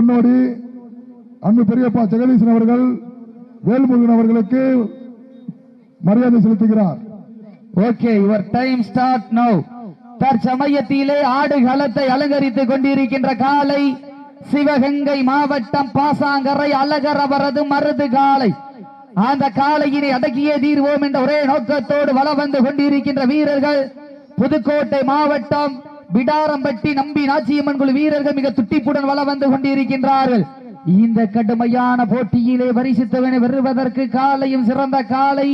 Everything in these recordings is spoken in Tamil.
முன்னோடி அன்பு பெரியப்பா ஜெகதீசன் அவர்கள் வேல்முருகன் அவர்களுக்கு மரியாதை செலுத்துகிறார். Okay, your time start now. தற்சமயத்திலே ஆடுகளத்தை அலங்கரித்துக் கொண்டிருக்கின்ற காலை சிவகங்கை மாவட்டம் பாசாங்கரை அழகர் அவரது மருது காலை. அந்த காலையினை அடக்கியே தீர்வோம் என்ற ஒரே நோக்கத்தோடு வலம் வந்து கொண்டிருக்கின்ற வீரர்கள் புதுக்கோட்டை மாவட்டம் பிடாரம்பட்டி நம்பி நாச்சியம்மன் குழு வீரர்கள் மிக துட்டிப்புடன் வலம் வந்து கொண்டிருக்கின்றார்கள். இந்த கடுமையான போட்டியிலே பரிசுத்தவனை வெறுவதற்கு காலையும் சிறந்த காலை,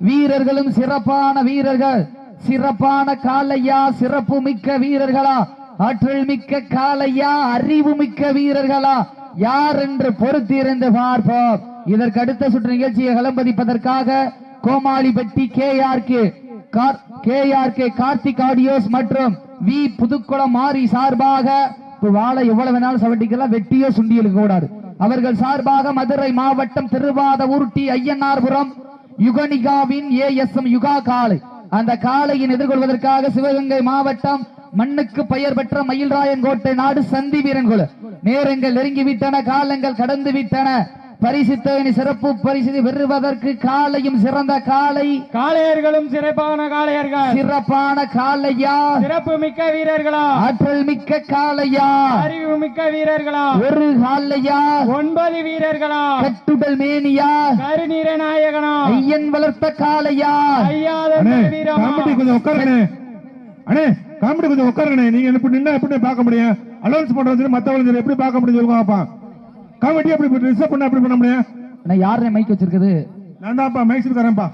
வீரர்களும் சிறப்பான வீரர்கள். சிறப்பான காலையா, சிறப்பு மிக்க வீரர்களா, ஆற்றல் மிக்க காலையா, அறிவு மிக்க வீரர்களா, யார் என்று பொறுத்திருந்து பார்ப்போம். இதற்கு அடுத்த சுற்று நிகழ்ச்சியை களம்பதிப்பதற்காக கோமாளிப்பட்டி KRK கார்த்திக் ஆடியோஸ் மற்றும் வி புதுக்குளம் மாறி சார்பாக வாழை எவ்வளவு வேணாலும் சவட்டிக்கலாம், வெட்டியோ சுண்டியலுக்கு கூடாது. அவர்கள் சார்பாக மதுரை மாவட்டம் திருவாதூர் டி ஐயனார்புரம் யுகனிகாவின் ASM யுகா காலை. அந்த காலையின் எதிர்கொள்வதற்காக சிவகங்கை மாவட்டம் மண்ணுக்கு பெயர் பெற்ற மயில்ராயன் கோட்டை நாடு சந்தி வீரன் குழு. நேரங்கள் நெருங்கிவிட்டன, காலங்கள் கடந்து விட்டன. பரிசுத்தவனி சிறப்பு பரிசு வெறுவதற்கு காலையும் சிறந்த காலை, காளையர்களும் சிறப்பான காளையர்கள். சிறப்பான காலையா, சிறப்பு மிக்க வீரர்களா, ஆற்றல் மிக்க காலையா, அறிவு மிக்க வீரர்களா, ஒரு காலையா, 9 வீரர்களா, கட்டுடல் மேனியா, கருநீர நாயகனா, ஐயன் வளர்த்த காலையா. கொஞ்சம் உட்காருங்க அண்ணே, காமெடி கொஞ்சம் உட்காருங்க. நீங்க எப்படி நின்னா எப்படி பார்க்க முடியும்? அலௌன்ஸ் பண்றது மத்தவங்க எப்படி பார்க்க முடியும் சொல்லுங்கப்பா. காமெடி அப்படி ரிசர்வ் பண்ண அப்படி பண்ண முடியும்? நான் யாரே மைக் வச்சிருக்குது? நான் தான்ப்பா மைசூர் தரேன்ப்பா.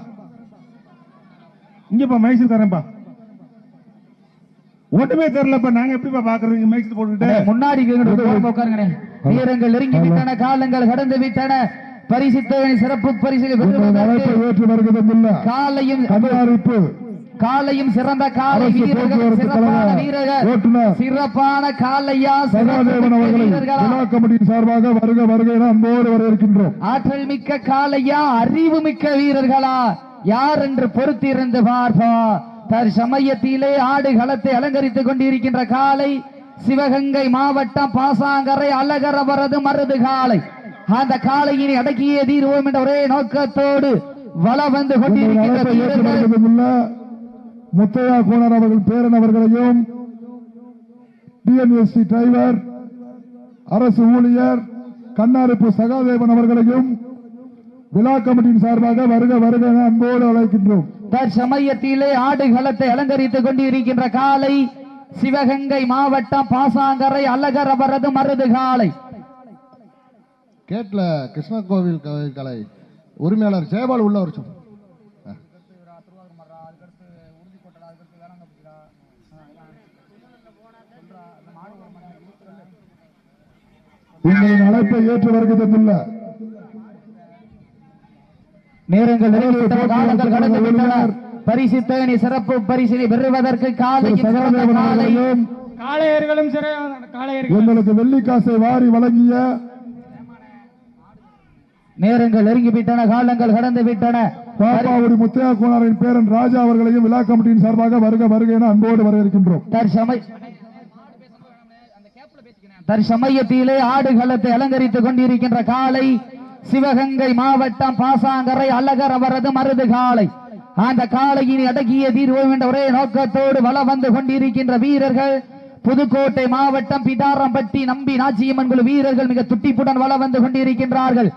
இங்கப்பா மைசூர் தரேன்ப்பா. ஒண்ணுமே தெரியலப்பா, நாங்க எப்படிப்பா பாக்குறது மைசூர் போட்டுட்டு? முன்னாடி உட்காருங்க. வீரங்கள் நெருங்கி விட்டன, காலங்கள் கடந்து விட்டன. பரிசுத்தவனி சிறப்பு பரிசு ஏற்று வருகிறது. காலையும் அறிவிப்பு, காலையும் சிறந்த காலை, வீரர்கள் சிறப்பான வீரர்கள், சிறப்பான காலையா, கமிட்டியின் சார்பாக வருக வருக என அன்போடு வரவேற்கின்றோம். ஆற்றல் மிக்க காலையா, அறிவு மிக்க வீரர்களா, யார் என்று பொறுத்திருந்து பார்ப்போம். தற்சமயத்திலே ஆடுகளத்தை அலங்கரித்துக் கொண்டிருக்கின்ற காலை சிவகங்கை மாவட்டம் பாசாங்கரை அழகர் அவரது மருது காலை. அந்த காலையினை அடக்கியே தீர்வோம் என்ற ஒரே நோக்கத்தோடு வலம் வந்து கொண்டிருக்கின்ற வீரர்கள் முத்தையா கோணர் அவர்கள் பேரன் அவர்களையும், DNSC டிரைவர், அரசு ஊழியர் கண்ணாரிப்பு சகாதேவன் அவர்களையும் விழா கமிட்டியின் சார்பாக வருக வருக என அன்போடு அழைக்கின்றோம். தற்சமயத்திலே ஆடுகளத்தை அலங்கரித்துக் கொண்டிருக்கின்ற காலை சிவகங்கை மாவட்டம் பாசாங்கரை அழகர் அவரது மருது காலை. கேட்ல கிருஷ்ண கோவில் கலை உரிமையாளர் ஜெயபால் உள்ள வருஷம் உங்களின் அழைப்பை ஏற்று வருகிறதில்லை. நேரங்கள் காலங்கள் கடந்து விட்டன. பரிசு தேனி சிறப்பு பரிசினை பெறுவதற்கு காளையர்களும் உங்களுக்கு வெள்ளிக்காசை வாரி வழங்கிய நேரங்கள் நெருங்கிவிட்டன, காலங்கள் கடந்து விட்டன. பாப்பாவுடி முத்தையா கோனாரின் பேரன் ராஜா அவர்களையும் விழா கமிட்டியின் சார்பாக வருக வருக என அன்போடு வரவேற்கின்றோம். தற்சமயத்திலே ஆடுகளத்தை அலங்கரித்துக் கொண்டிருக்கின்ற காலை சிவகங்கை மாவட்டம் பாசாங்கரை அழகர் அவரது மருது காலை. அந்த காலையினை அடக்கிய தீர்வோம் என்ற ஒரே நோக்கத்தோடு வலம் வந்து கொண்டிருக்கின்ற வீரர்கள் புதுக்கோட்டை மாவட்டம் பிடாரம்பட்டி நம்பி நாச்சியம்மன் குழு வீரர்கள் மிக துட்டிப்புடன் வலம் வந்து கொண்டிருக்கின்றார்கள்.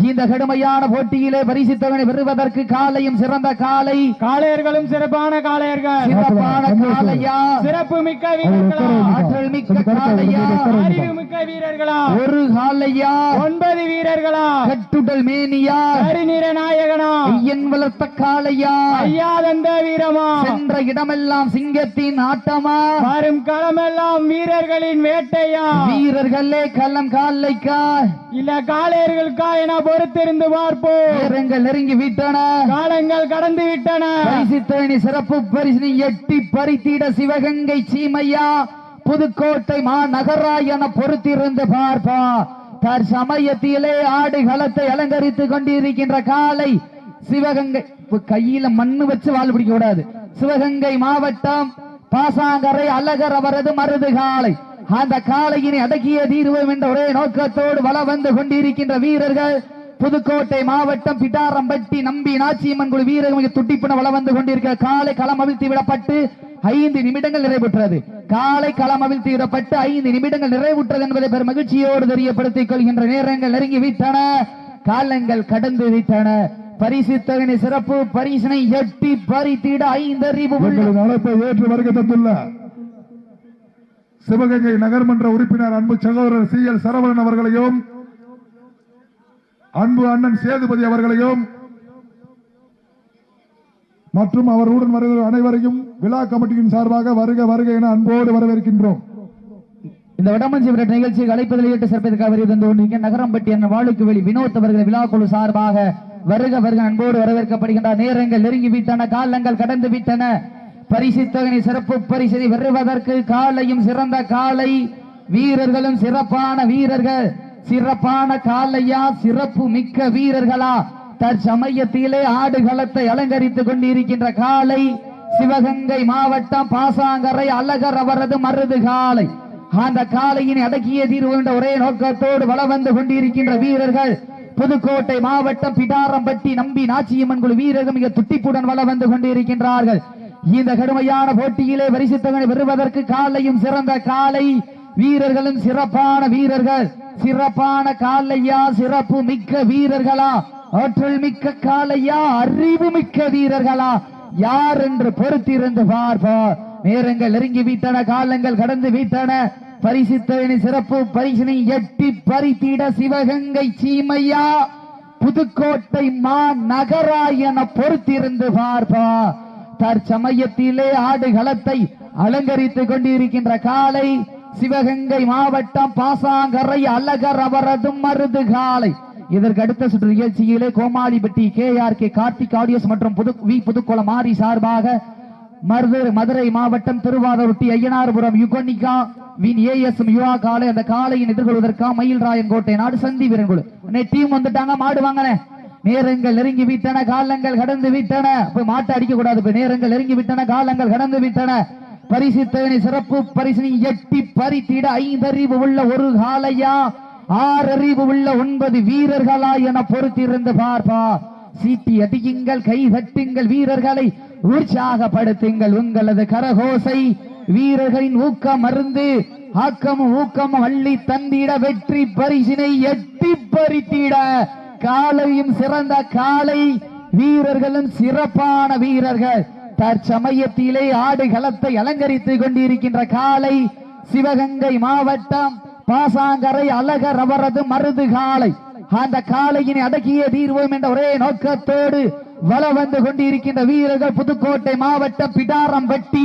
இந்த கடுமையான போட்டியிலே பரிசுத்தவனை பெறுவதற்கு காலையும் சிறந்த காலை, காளையர்களும் சிறப்பான காளையர்கள், சிறப்பான காலையா, சிறப்பு மிக்க வீரர்களா, ஆற்றல் மிக்க காலையா, அறிவு மிக்க வீரர்களா, ஒரு காலையா, 9 வீரர்களா, கட்டுடல் மேனியா, கருநீர நாயகனா, ஐயன் வளர்த்த காலையா, ஐயாதந்த வீரமா, சென்ற இடமெல்லாம் சிங்கத்தின் ஆட்டமா, வரும் களமெல்லாம் வீரர்களின் வேட்டையா, வீரர்களே களம் காலைக்கா இல்ல காளையர்களுக்கா என பொறுத்திருந்து பார்ப்போம். நேரங்கள் நெருங்கி விட்டன, காலங்கள் கடந்து விட்டன. பரிசுத்தவனி சிறப்பு பரிசினை எட்டி பறித்திட சிவகங்கை சீமையா புதுக்கோட்டை மாநகரா என பொறுத்திருந்து பார்ப்பா. தற்சமயத்திலே ஆடுகளத்தை அலங்கரித்துக் கொண்டிருக்கின்ற காலை சிவகங்கை கையில மண்ணு வச்சு வாழ் பிடிக்க கூடாது. சிவகங்கை மாவட்டம் பாசாங்கரை அழகர் அவரது மருது காலை. அந்த காளையினை அடக்கிய தீர்வோம் என்ற ஒரே நோக்கத்தோடு வலம் வந்து கொண்டிருக்கின்ற வீரர்கள் புதுக்கோட்டை மாவட்டம் பிடாரம்பட்டி நம்பி நாச்சியம்மன் குழு வீரர்கள் துட்டிப்புன வலம் வந்து கொண்டிருக்கிற காலை களம் அவிழ்த்து விடப்பட்டு 5 நிமிடங்கள் நிறைவுற்றது. காலை களம் அவிழ்த்து விடப்பட்டு 5 நிமிடங்கள் நிறைவுற்றது என்பதை பெரும் மகிழ்ச்சியோடு தெரியப்படுத்திக் கொள்கின்ற நேரங்கள் நெருங்கி விட்டன, காலங்கள் கடந்து விட்டன. பரிசு தொகை சிறப்பு பரிசினை எட்டி பறித்திட 5 அறிவு அழைப்பை ஏற்று வருகை தந்துள்ள சிவகங்கை நகர்மன்ற உறுப்பினர் அன்பு சகோதரர் CL சரவணன் அவர்களையும் அன்பு அண்ணன் சேதுபதி அவர்களையும் மற்றும் அவர்களுடன் வருகிற அனைவரையும் விழா கமிட்டியின் சார்பாக வருக வருக என அன்போடு வரவேற்கின்றோம். இந்த வடமஞ்சி விரட்டு நிகழ்ச்சிக்கு அழைப்பதில் ஏற்று சிறப்பிற்காக வருகை தந்து கொண்டிருக்கிற நகரம்பட்டி என்ற வாழுக்கு வெளி வினோத் அவர்கள் விழா குழு சார்பாக வருக வருக அன்போடு வரவேற்கப்படுகின்ற நேரங்கள் நெருங்கி விட்டன, காலங்கள் கடந்து விட்டன. பரிசு தொகை சிறப்பு பரிசை வெறுவதற்கு காலையும் சிறந்த காலை வீரர்களும் சிறப்பான வீரர்கள், சிறப்பான காலையா சிறப்பு மிக்க வீரர்களா? தற்சமயத்திலே ஆடுகளத்தை அலங்கரித்துக் கொண்டிருக்கின்ற காலை சிவகங்கை மாவட்டம் பாசாங்கரை அழகர் அவரது மருது காலை. அந்த காலையினை அடக்கிய தீர்வு என்ற ஒரே நோக்கத்தோடு வலம் வந்து கொண்டிருக்கின்ற வீரர்கள் புதுக்கோட்டை மாவட்டம் பிடாரம்பட்டி நம்பி நாச்சியம்மன் குழு வீரர்கள் மிக துட்டிப்புடன் வலம் வந்து கொண்டிருக்கின்றார்கள். இந்த கடுமையான போட்டியிலே பரிசு தொகை பெறுவதற்கு காலையும் சிறந்த காலை வீரர்களும் சிறப்பான வீரர்கள், சிறப்பான காலையா சிறப்பு மிக்க வீரர்களா? ஆற்றல் மிக்க காலையா அறிவு மிக்க வீரர்களா? யார் என்று பொறுத்திருந்து பார்ப்போம். நேரங்கள் நெருங்கி விட்டன, காலங்கள் கடந்து விட்டன. பரிசு தொகை சிறப்பு பரிசினை எட்டி பறித்திட சிவகங்கை சீமையா புதுக்கோட்டை மா நகரா என பொறுத்திருந்து பார்ப்போம். தற்சமயத்திலே ஆடுகளத்தை அலங்கரித்துக் கொண்டிருக்கின்ற காலை சிவகங்கை மாவட்டம் பாசாங்கரை அழகர் அவரது மருது காலை. இதற்கு அடுத்த சுற்று நிகழ்ச்சியிலே கோமாளிப்பட்டி KRK கார்த்திக் ஆடியோஸ் மற்றும் புதுக்கோளம் மாரி சார்பாக மதுரை மாவட்டம் திருவாரூர்ட்டி ஐயனார்புரம் யுகனிகா வின் ASM யுவா காலை அந்த காலையின் எதிர்கொள்வதற்காக மயில்ராயன் கோட்டை நாடு சந்தி வீரன்குழு டீம் வந்துட்டாங்க, மாடு வாங்கின. நேரங்கள் நெருங்கி விட்டன, காலங்கள் கடந்து விட்டன. போய் மாட்டை அடிக்க கூடாது. நேரங்கள் நெருங்கி விட்டன, காலங்கள் கடந்து விட்டன. பரிசு தொகை சிறப்பு பரிசினை எட்டி பறித்திட 5 அறிவு உள்ள ஒரு காலையா 6 அறிவு உள்ள 9 வீரர்களா என பொறுத்திருந்து பார்ப்பா. சீட்டி அடியுங்கள், கை தட்டுங்கள், வீரர்களை உற்சாகப்படுத்துங்கள். உங்களது கரகோசை வீரர்களின் ஊக்கம் மருந்து ஆக்கமும் ஊக்கமும் அள்ளி தந்திட வெற்றி பரிசினை எட்டி பறித்திட காலையும் சிறந்த காலை வீரர்களும் சிறப்பான வீரர்கள். தற்சமயத்திலே ஆடுகளத்தை அலங்கரித்துக் கொண்டிருக்கின்ற காலை சிவகங்கை மாவட்டம் பாசாங்கரை அழகர் அவரது மருது காலை. அந்த காலையினை அடக்கிய தீர்வோம் என்ற ஒரே நோக்கத்தோடு வலம் வந்து கொண்டிருக்கின்ற வீரர்கள் புதுக்கோட்டை மாவட்டம் பிடாரம்பட்டி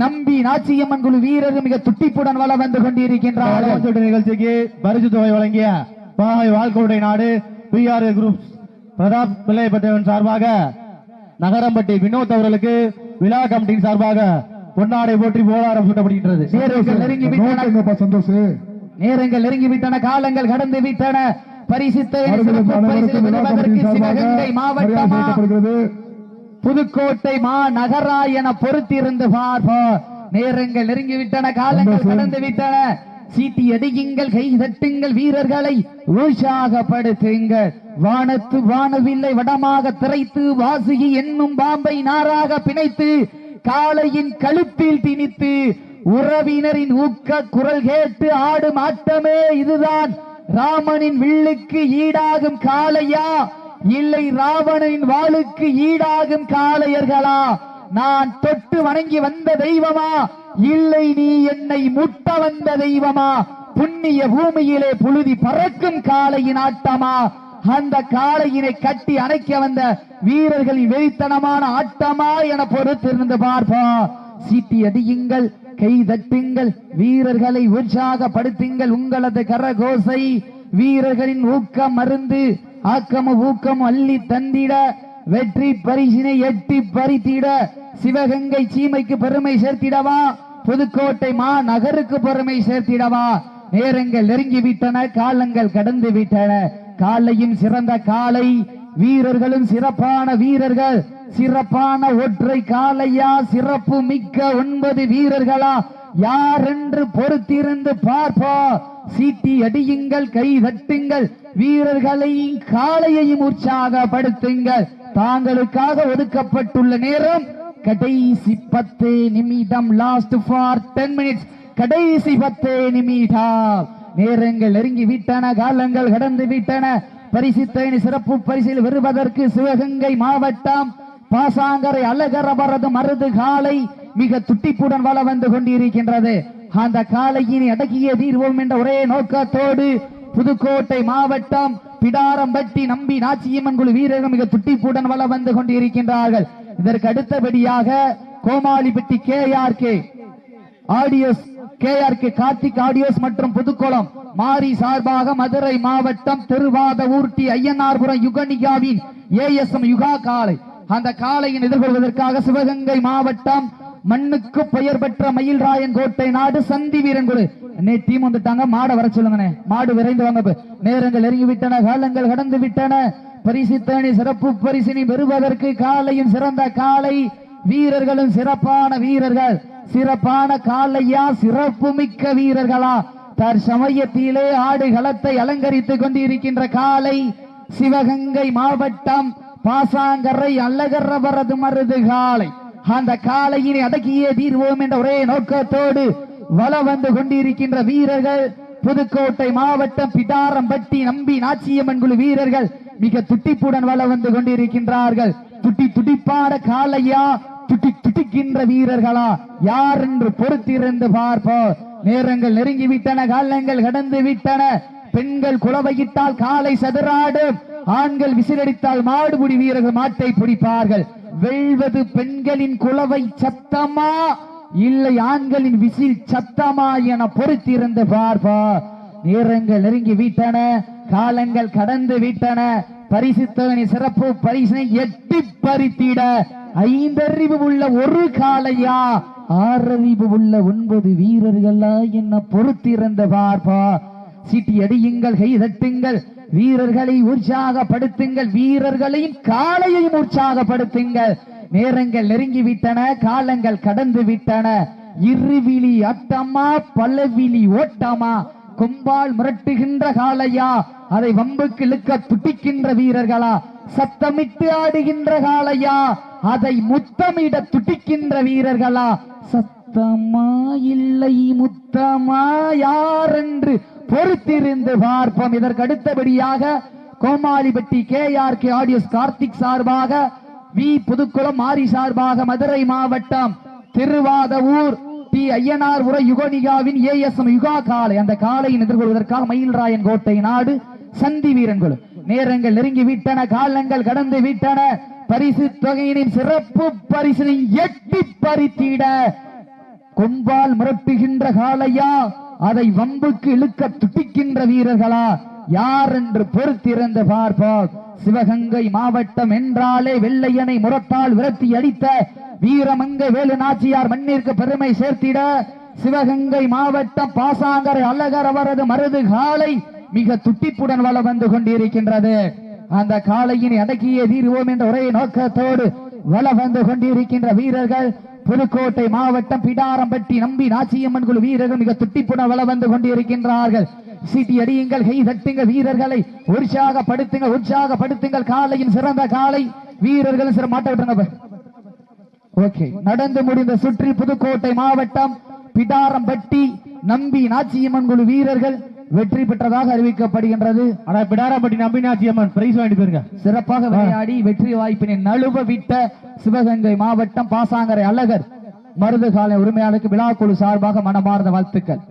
நம்பி நாச்சியம்மன் குழு வீரர்கள் மிக துட்டிப்புடன் வலம் வந்து கொண்டிருக்கின்றார்கள். நிகழ்ச்சிக்கு பரிசு தொகை வழங்கிய பாகை வாழ்கோட்டை நாடு PR குரூப் பிரதாப் பிள்ளைப்பட்டவன் சார்பாக நகரம்பட்டி வினோத் அவர்களுக்கு விழா கமிட்டியின் சார்பாக பொன்னாடை போற்றி போராடம் சூட்டப்படுகின்றது. நேரங்கள் நெருங்கி விட்டன, காலங்கள் கடந்து விட்டன. பரிசு சிவகங்கை மாவட்டம் புதுக்கோட்டை மா நகரா என பொறுத்திருந்து பார்ப்போம். நேரங்கள் நெருங்கி விட்டன, காலங்கள் கடந்து விட்டன. சீட்டி அடியுங்கள், கை தட்டுங்கள், வீரர்களை உற்சாகப்படுத்துங்கள். வானத்து வானவில்லை வடமாக திரைத்து வாசுகி என்னும் பாம்பை நாராக பிணைத்து காளையின் கழுத்தில் திணித்து உறவினரின் ஊக்க குரல் கேட்டு ஆடும் ஆட்டமே இதுதான். ராமனின் வில்லுக்கு ஈடாகும் காளையா, இல்லை ராவணனின் வாளுக்கு ஈடாகும் காளையர்களா? நான் தொட்டு வணங்கி வந்த தெய்வமா, இல்லை நீ என்னை முட்ட வந்த தெய்வமா? புண்ணிய பூமியிலே புழுதி பறக்கும் காளையின் ஆட்டமா, அந்த காளையினை கட்டி அணைக்க வந்த வீரர்களின் வெறித்தனமான ஆட்டமா என பொறுத்திருந்து பார்ப்போம். சீட்டி அடியுங்கள், கை தட்டுங்கள், வீரர்களை உற்சாகப்படுத்துங்கள். உங்களது கரகோசை வீரர்களின் ஊக்கம் மருந்து ஆக்கமும் ஊக்கம் அள்ளி தந்திட வெற்றி பரிசினை எட்டி பறித்திட சிவகங்கை சீமைக்கு பெருமை சேர்த்திடவா, புதுக்கோட்டை மா நகருக்கு பெருமை சேர்த்திடவா? நேரங்கள் நெருங்கி விட்டன, காலங்கள் கடந்து விட்டன. காலையும் சிறந்த காலை வீரர்களும் சிறப்பான வீரர்கள், சிறப்பான ஒற்றை காலையா சிறப்பு மிக்க 9 வீரர்களா? யார் என்று பொறுத்திருந்து பார்ப்போம். சீட்டி அடியுங்கள், கை தட்டுங்கள், வீரர்களையும் காளையையும் உற்சாகப்படுத்துங்கள். தாங்களுக்காக ஒதுக்கப்பட்டுள்ள நேரம் கடைசி 10 நிமிடம். Last for 10 minutes. கடைசி 10 நிமிடம். நேரங்கள் நெருங்கி விட்டன, காலங்கள் கடந்து விட்டன. பரிசுத்தேனி சிறப்பு பரிசில் வருவதற்கு சிவகங்கை மாவட்டம் பாசாங்கரை அழகரவரது மருது காலை மிக துட்டிப்புடன் வள வந்து கொண்டிருக்கின்றது. அந்த காலையினை அடக்கிய தீர்வோம் என்ற ஒரே நோக்கத்தோடு புதுக்கோட்டை மாவட்டம் பிடாரம்பட்டி நம்பி நாச்சியம்மன் குழு வீரர்கள் மிக துட்டிப்புடன் வள வந்து கொண்டிருக்கின்றார்கள். இதற்கு அடுத்தபடியாக Komalipatti KRK audios, KRK Karthik audios மற்றும் புதுக்குளம் மாரி சார்பாக மதுரை மாவட்டம் திருவாத ஊர்த்தி ஐயனார்புரம் யுகனிகாவின் ஏஎஸ்எம் யுகா காளை. அந்த காளையின் எதிர்கொள்வதற்காக சிவகங்கை மாவட்டம் மண்ணுக்கு பெயர் பெற்ற மயில்ராயன் கோட்டை நாடு சந்தி வீரன் குழு டீம் வந்துட்டாங்க. மாட வர சொல்லுங்க, மாடு விரைந்து வாங்க. நேரங்கள் நெருங்கி விட்டன, காலங்கள் கடந்து விட்டன. பரிசுத்தேனி சிறப்பு பரிசினை பெறுவதற்கு காளையும் சிறந்த காளை, வீரர்களும் சிறப்பான வீரர்கள். சிறப்பான காளையா, சிறப்பு மிக்க வீரர்களா? தற்சமயத்திலே ஆடு களத்தை அலங்கரித்துக் கொண்டிருக்கின்ற காளை சிவகங்கை மாவட்டம் பாசாங்கரை அல்லகரவரது மருது காளை. அந்த காளையினை அடக்கியே தீர்வோம் என்ற ஒரே நோக்கத்தோடு வள வந்து கொண்டிருக்கின்ற வீரர்கள் புதுக்கோட்டை மாவட்டம் பிடாரம்பட்டி நம்பி நாச்சியம்மன் குழு வீரர்கள் மிக துட்டிப்புடன் வள வந்து கொண்டிருக்கின்றார்கள். துடிப்பான காளையா, துடிக்கின்ற வீரர்களா? யார் என்று பொறுத்திருந்து பார்ப்போம். நேரங்கள் நெருங்கி விட்டன, காலங்கள் கடந்து விட்டன. பெண்கள் குளவையிட்டால் காலை சதுராடும், ஆண்கள் விசிலடித்தால் மாடுபிடி வீரர்கள் மாட்டை பிடிப்பார்கள். வெல்வது பெண்களின் குளவை சத்தமா இல்லை ஆண்களின் விசில் சத்தமா என பொறுத்திருந்து பார்ப்போம். நேரங்கள் நெருங்கி விட்டன, காலங்கள் கடந்து விட்டன. பரிசுத்தவனி சிறப்பு பரிசினை எட்டி பறித்திட 5 அறிவு உள்ள ஒரு காளையா, 6 அறிவு உள்ள 9 வீரர்களா என்ன பொறுத்திருந்து பார்ப்போம். சீட்டி அடியுங்கள், கை தட்டுங்கள், வீரர்களை உற்சாகப்படுத்துங்கள், வீரர்களையும் காளையையும் உற்சாகப்படுத்துங்கள். நேரங்கள் நெருங்கி விட்டன, காலங்கள் கடந்து விட்டன. இருவிழி ஆட்டமா, பலவிழி ஓட்டமா? கொம்பால் மிரட்டுகின்ற காளையா, அதை வம்புக்கு இழுக்க துடிக்கின்ற வீரர்களா? சத்தமிட்டு ஆடுகின்ற காளையா, அதை முத்தமிட துடிக்கின்ற வீரர்களா? சத்தமா இல்லை முத்தமா? யார் என்று பொறுத்திருந்து பார்ப்போம். இதற்கு அடுத்தபடியாக கோமாளிப்பட்டி கேஆர்கே ஆடியோஸ் கார்த்திக் சார்பாக, வி புதுக்குளம் மாரி சார்பாக மதுரை மாவட்டம் திருவாதவூர் டி ஐயனார்புர யுகனிகாவின் ஏஎஸ்எம் யுகா காளை. அந்த காளையின் எதிர்கொள்வதற்காக மயில்ராயன் கோட்டை நாடு சந்தி வீரன் குழு. நேரங்கள் நெருங்கி விட்டன, காலங்கள் கடந்து விட்டன. பரிசு தொகையினின் சிறப்பு பரிசினை எட்டி பறித்திட கொம்பால் மிரட்டுகின்ற காளையா, அதை வம்புக்கு இழுக்க துடிக்கின்ற வீரர்களா? யார் என்று பொறுத்திருந்து பார்ப்போம். சிவகங்கை மாவட்டம் என்றாலே வெள்ளையனை முரத்தால் விரட்டி அடித்த வீரமங்கை வேலு நாச்சியார் மண்ணிற்கு பெருமை சேர்த்திட சிவகங்கை மாவட்டம் பாசாங்கரை அழகரவரது மருது காளை மிக துட்டிப்புடன் வள வந்து கொண்டிருக்கின்றது. அந்த காளையினை அடக்கியே தீர்வோம் என்ற ஒரே நோக்கத்தோடு வள வந்து கொண்டிருக்கின்ற வீரர்கள் புதுக்கோட்டை மாவட்டம் பிடாரம்பட்டி நம்பி நாச்சியம்மன் குழு வீரர்கள் மிக துட்டிப்புடன் வள வந்து கொண்டிருக்கின்றார்கள். சீட்டி அடியுங்கள், கை தட்டுங்கள், வீரர்களை உற்சாகப்படுத்துங்கள். காளையின் சிறந்த காளை, வீரர்களும் சிற மாட்ட விட்டுருங்க. ஓகே, நடந்து முடிந்த சுற்றில் புதுக்கோட்டை மாவட்டம் பிடாரம்பட்டி நம்பி நாச்சியம்மன் குழு வீரர்கள் வெற்றி பெற்றதாக அறிவிக்கப்படுகின்றது. ஆனா பிடாரம்பட்டி நம்பி நாச்சியம்மன் பிரைஸ் வாங்கி போயிருங்க. சிறப்பாக விளையாடி வெற்றி வாய்ப்பினை நழுவ விட்ட சிவகங்கை மாவட்டம் பாசாங்கரை அழகர் மருது காலை உரிமையாளருக்கு விழாக்குழு சார்பாக மனமார்ந்த வாழ்த்துக்கள்.